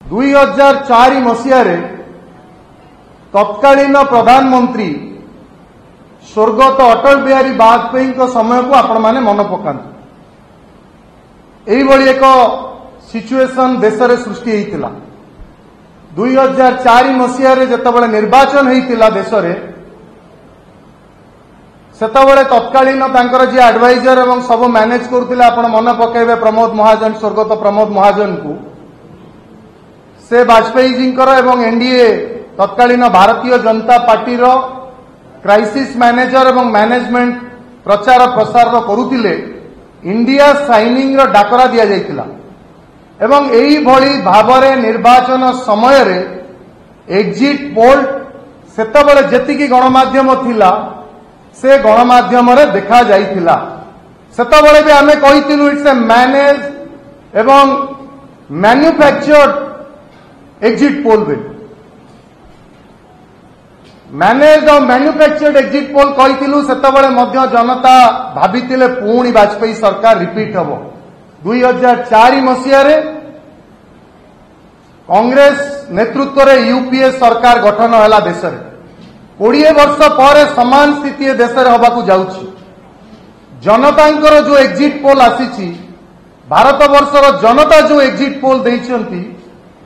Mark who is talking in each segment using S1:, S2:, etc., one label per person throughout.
S1: 2004 मसीह तत्कालीन प्रधानमंत्री स्वर्गत अटल बिहारी वाजपेयी समय को आपण माने मन पकांतु। एही एक सिचुएशन देश में सृष्टि होता। 2004 मसीह जितेबाला निर्वाचन होता देश में सेतबले तत्कालीन तांकर जी एडवाइजर एवं सब मैनेज करथिले आपण मन पकाइबे प्रमोद महाजन, स्वर्गत प्रमोद महाजन को से वाजपेयी जी एवं एनडीए तत्कालीन भारतीय जनता पार्टी रो क्राइसिस मैनेजर एवं मैनेजमेंट प्रचार प्रसार करुथिले। इंडिया साइनिंग रो डाकरा दिया जाइतिला एवं एही भली भावरे निर्वाचन समय रे एग्जिट पोल सेतबले जेतिकी गणमाध्यम थिला से गणमाध्यम रे देखा जाइतिला। सेतबले भी आमे कहितिलु इट्स ए मैनेज एवं मैन्युफैक्चर्ड एग्जिट पोल बे मैनेज और मैन्युफैक्चर्ड एग्जिट पोल कहितिलु। सेतबले मध्य जनता भाबितिले पुणी वाजपेयी सरकार रिपीट हबो। 2004 मसीह रे कांग्रेस नेतृत्व रे यूपीए सरकार गठन होला देश रे। 20 वर्ष पर समान स्थिति देश रे हबाकू जाउछि। जनतांकर जो एग्जिट पोल आसीछि, भारत वर्षर जनता जो एग्जिट पोल देइछंती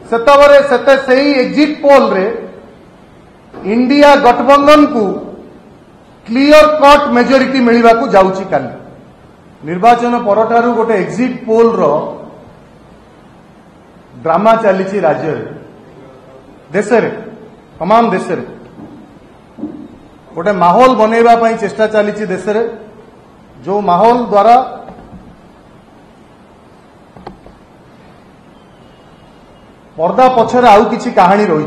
S1: सेतबरे सेते सेही एग्जिट पोल रे इंडिया गठबंधन को क्लियर कट मेजोरिटी मिलवा को जाउछि। काली निर्वाचन परठारु गोटे एग्जिट पोल रो ड्रामा चलीछि राज्य रे, देश रे, तमाम देश रे गोटे माहौल बनैबा पई चेष्टा चलीछि देश रे, जो माहौल द्वारा पर्दा पछरे आउ किछि कहानी रही।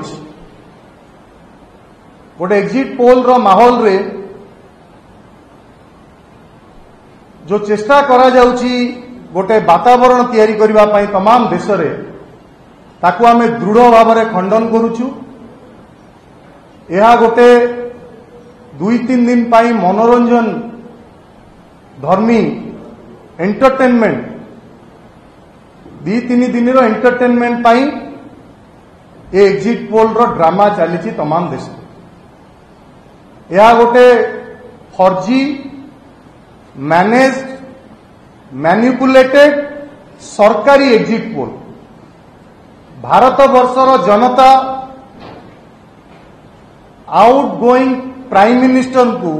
S1: गोटे एग्जिट पोल रो माहौल रे जो चेष्टा करा जाउछि गोटे वातावरण तैयारी करबा पई तमाम देश रे, ताकू आमे दृढ़ भाव में खंडन करूछु। यह गोटे 2-3 दिन पाई मनोरंजन धर्मी एंटरटेनमेंट 2-3 दिन रो एंटरटेनमेंट पाई ए एग्जिट पोल रो ड्रामा चली तमाम देश। यह गोटे फर्जी मैनेज्ड मैनिपुलेटेड सरकारी एग्जिट पोल। भारत वर्षर जनता आउट गोइंग प्राइम मिनिस्टर को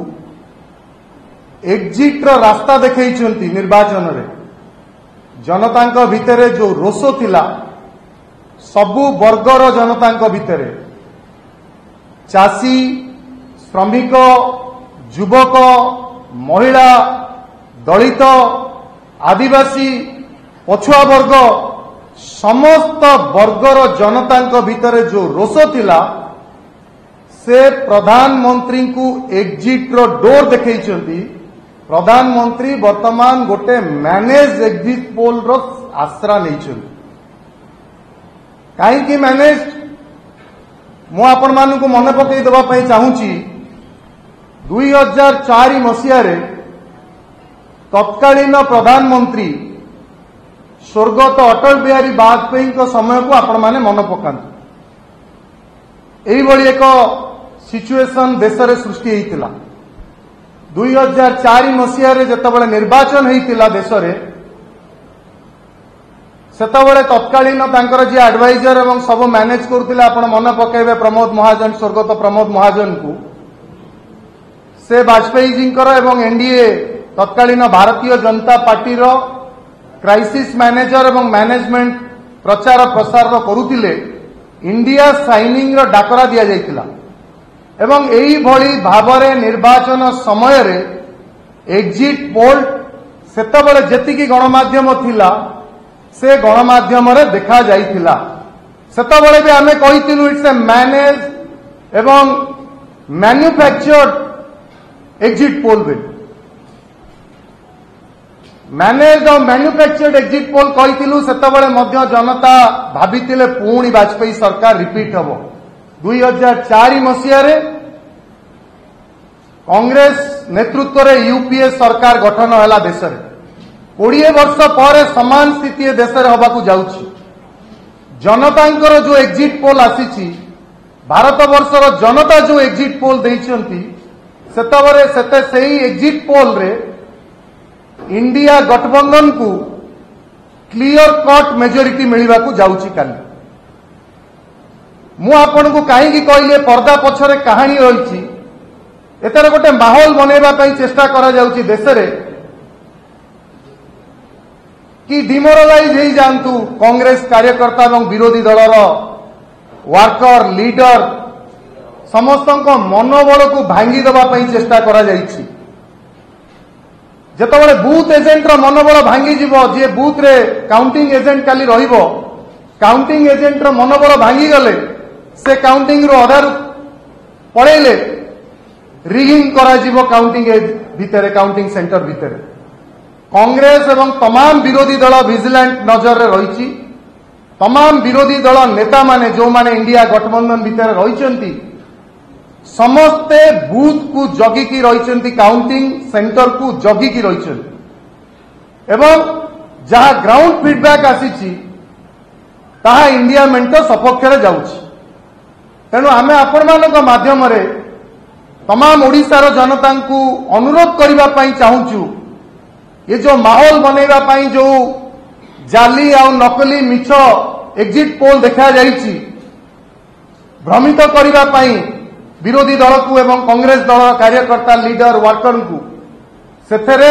S1: एग्जिट रो रास्ता देखैछंती। निर्वाचन रे जनता भितर जो रोष थिला सबु वर्गर जनता भितर, चाषी, श्रमिक, युवक, महिला, दलित, आदिवासी, पछुआ वर्ग समस्त वर्गर जनता भितर जो रोष थिला से प्रधानमंत्री को एग्जिट रो डोर देखैछंती। प्रधानमंत्री वर्तमान गोटे मैनेज एग्जिट पोल रो आश्रा नैछंती। कहीं मैनेज मु आपण मानू को मन पकई देबा पई चाहूची। 2004 मसीह तत्कालीन प्रधानमंत्री स्वर्गत अटल बिहारी वाजपेयी समय को आपण माने मन पकांतु। एही एक सिचुएशन देश में सृष्टि होता। 2004 मसीह जितेबाला निर्वाचन होता देश में सेतबले तत्कालीन तांकर जी एडवाइजर एवं सब मैनेज करथिले आपण मन पकाइबे प्रमोद महाजन, स्वर्गत प्रमोद महाजन को से वाजपेयी जी एवं एनडीए तत्कालीन भारतीय जनता पार्टी रो क्राइसिस मैनेजर एवं मैनेजमेंट प्रचार प्रसार करुथिले। इंडिया साइनिंग रो डाकरा दिया जाइतिला एवं एही भली भावरे निर्वाचन समय रे एग्जिट पोल सेतबले जेतिकी गणमाध्यम थिला से गणमाध्यम रे देखा जाइतिला। सेतबले भी आमे कहितिलु इट्स ए मैनेज एवं मैन्युफैक्चर्ड एग्जिट पोल बे मैनेज और मैन्युफैक्चर्ड एग्जिट पोल कहितिलु। सेतबले मध्य जनता भाबितिले पुणी वाजपेयी सरकार रिपीट हबो। 2004 मसीह रे कांग्रेस नेतृत्व रे यूपीए सरकार गठन होला देश रे। 20 वर्ष पर समान स्थिति देश में हबाकू जाउछि। जनतांकर जो एग्जिट पोल आसी भारत वर्षर जनता जो एग्जिट पोल देइछंती सेते एग्जिट पोल रे इंडिया गठबंधन को क्लियर कट मेजोरिटी मिलवा को जाउची काली मु आपण को कहीं कहले पर्दा पछरे कहानी रही एतर गोटे माहौल बनैबा पई चेष्टा करा जाउची देश रे कि डिमोरालाइज हो जातु कांग्रेस कार्यकर्ता और विरोधी दलर वर्कर लीडर समस्त मनोबल को भांगी देवा चेष्टा करा जाइछि जेतबेले बूथ एजेंट रो मनोबल भांगी जीवो जे बूथ रे काउंटिंग एजेंट काली रहिबो काउंटिंग एजेंट रो मनोबल भांगी गले से काउंटिंग रो आधार पड़ेले रिगिंग करा जीवो काउंटिंग भितरे काउंटिंग सेंटर भितरे कांग्रेस एवं तमाम विरोधी दल विजिलेंट नजर रे रही तमाम विरोधी दल नेता माने जो माने इंडिया गठबंधन भितर रही समस्ते बूथ को जगिकी रही काउंटिंग सेंटर को जगिकी रही एवं जहाँ ग्राउंड फीडबैक आसी ताहा इंडिया मेंट सपक्ष जाउछि तेणु आमे आपण मानक माध्यम रे तमाम ओडिशार जनता को अनुरोध करबा पई चाहूछु ये जो माहौल बनैबा पई जो जाली आ नकली मिछ एग्जिट पोल देखा जाइछि भ्रमित करबा पई विरोधी दल को एवं कांग्रेस दल कार्यकर्ता लीडर वर्कर को सेथरे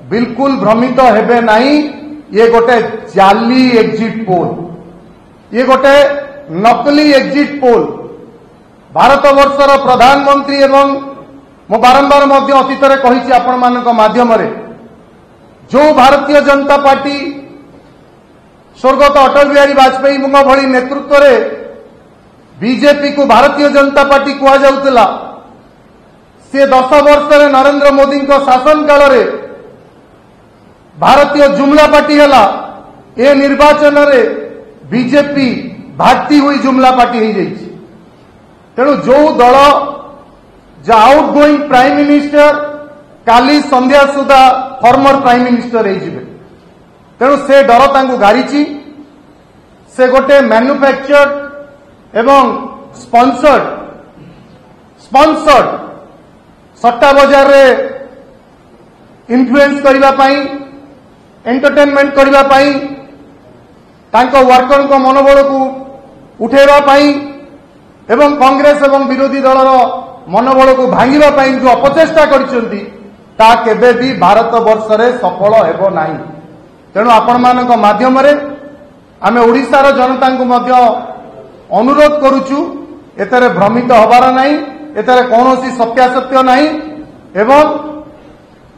S1: बिल्कुल भ्रमित हेबे नहीं ये गोटे जाली एग्जिट पोल ये गोटे नकली एग्जिट पोल भारत वर्षर प्रधानमंत्री एवं मो बारंबार मध्य अतीत रे कहिछि आपण मानक माध्यम रे जो भारतीय जनता पार्टी स्वर्गत अटल बिहारी वाजपेयी भली नेतृत्व रे बीजेपी को भारतीय जनता पार्टी कहा जाउतला से 10 वर्ष रे नरेंद्र मोदी को शासन काल रे भारतीय जुमला पार्टी हला ए निर्वाचन रे बीजेपी भाटी हुई जुमला पार्टी हो जाइछि तेणु जो दल जो आउट गोइंग प्राइम मिनिस्टर काली संध्या सुधा फॉर्मर प्राइम मिनिस्टर हो तेणु से डर तांको गारिछि से गोटे मैन्युफैक्चर्ड एवं स्पॉन्सर्ड सट्टा बाजार रे इन्फ्लुएंस करबा पई एंटरटेनमेंट करबा पई तांको वर्कर को मनोबल को उठेबा पई एवं कांग्रेस एवं विरोधी दलर मनोबल को भांगिबा पई जो अपचेष्टा करछंती ता केबे भी भारत वर्ष रे सफल हेबो नाही तेणु आपण मानक माध्यम रे आमे ओडिशार जनता को मध्य अनुरोध करूछु एतरे भ्रमित होबार नाही एतरे कोनोसी सत्यासत्य नाही एवं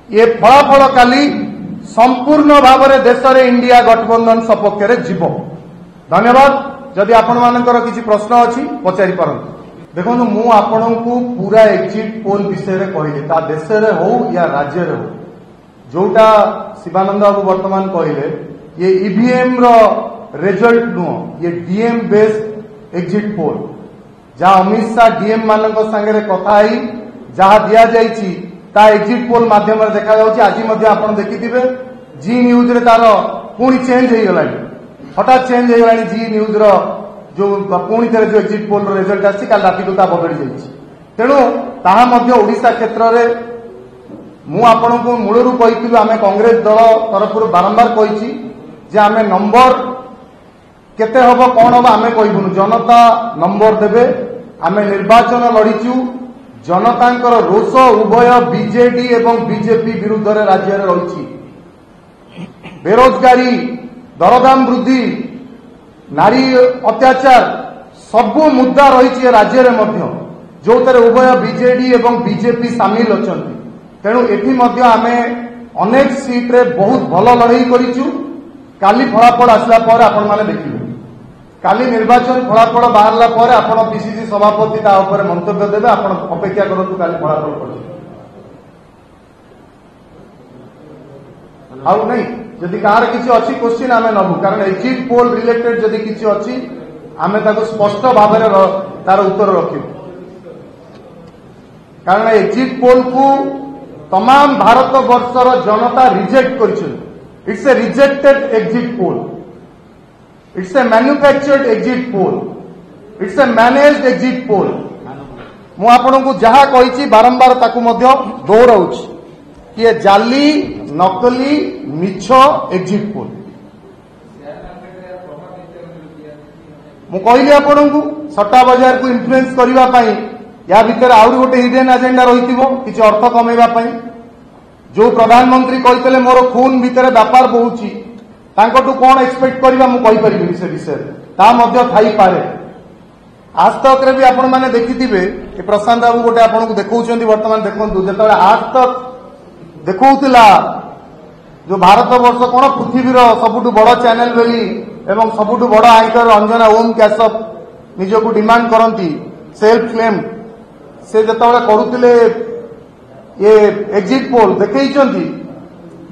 S1: ये फलाफल काली संपूर्ण भाव रे देश रे इंडिया गठबंधन सपक्ष रे जीवो धन्यवाद जदि आपण मानकर किछि प्रश्न अछि पचारि परंतु देखो मु आपण को पूरा एग्जिट पोल विषय रे कहले ता देश रे हो या राज्य रे हो जोटा शिवानंद बाबू वर्तमान कहले ये ईवीएम रो रिजल्ट नुह ये डीएम बेस्ड एग्जिट पोल जहाँ अमित शाह डीएम मानक संगे कथा ही जहाँ दिया जाइछि ता एग्जिट पोल माध्यम रे देखा जाउछि आज मध्य आपण देखिथिबे जी न्यूज रे तार पुणी चेंज हो गलानी हठात चेंज हो गलानी जी न्यूज रो जो पुणी थे जो एग्जिट पोल रिजल्ट आसी काल राति को बदली जाइछि तेणु ताहा मध्य ओडिशा क्षेत्र रे मु आपण को मूलरू कहिथिलु आमे कांग्रेस दल तरफ बारंबार कहिछि जे आमे नंबर केते हबो कोन हबो आमे कहिबुनु जनता नंबर देबे आमे निर्वाचन लड़ीचु जनतांकर रोष उभय बीजेडी एवं बीजेपी विरुद्ध रे राज्य रे रहिछि बेरोजगारी दरदाम वृद्धि नारी अत्याचार सबु मुद्दा रही राज्य रे मध्य जो तरे उभय बीजेडी एवं बीजेपी सामिल अछंती तेणु एठी मध्य आमे अनेक सीट रे बहुत भल लड़ाई करिचु काली फलाफल आसला पर आपण माने देखिबे काली निर्वाचन फलाफल बाहरला पर आपण पीसीसी सभापति ता ऊपर मंतव्य देबे आपण अपेक्षा करतु काली फलाफल पर आउ नहीं जदि कार किसी अच्छी क्वेश्चन आमे नबु कारण एग्जिट पोल रिलेटेड जदि किसी अच्छी आमे ताको स्पष्ट भाव में तार उत्तर रखिबु कारण एग्जिट पोल को तमाम भारत वर्षर जनता रिजेक्ट करिछन it's a rejected exit poll it's a manufactured exit poll, it's a managed exit poll. मु आपको जहा कही बारंबार ताकू दोहराऊँ कि ये जाली नकली मिछ एग्जिट पोल। मु कहली आपको सट्टा बाजार को इन्फ्लुएंस करने या भितर आहरी गोटे हिडन एजेंडा रही किसी अर्थ कमेवा जो प्रधानमंत्री कहते मोर खून भितर व्यापार बहुची कौन एक्सपेक्ट करवा मुझे से विषय थी पारे। आज तक रे भी आपण मैंने देखिथिबे प्रशांत बाबू गोटे आपको देखौछंती वर्तमान देखंतु जेतबे आज तक देखौतिला जो भारत वर्ष कौन पृथ्वीर सबुठु बड़ चैनल बोली एवं सबुठु बड़ एंकर अंजना ओम कैशप निजको डिमांड करती सेल्फ क्लेम से जेतबे करुतिले ये एग्जिट पोल देखैछंती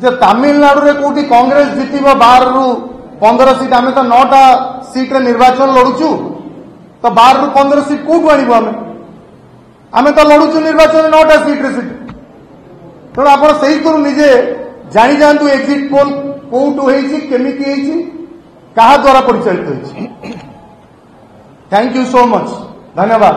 S1: जे तमिलनाडु रे कोठी कांग्रेस जीतिबो 12 रु 15 सीट आमे तो 9टा सीट रे निर्वाचन लड़ुचु तो 12 रु 15 सीट कोठु आनिबो आमे तो लड़ुचु निर्वाचन 9टा सीट रे सीट तेणु आप निजे जानी जातु एग्जिट पोल कौटू केमिति क्या द्वारा परिचालित। थैंक यू सो मच, धन्यवाद।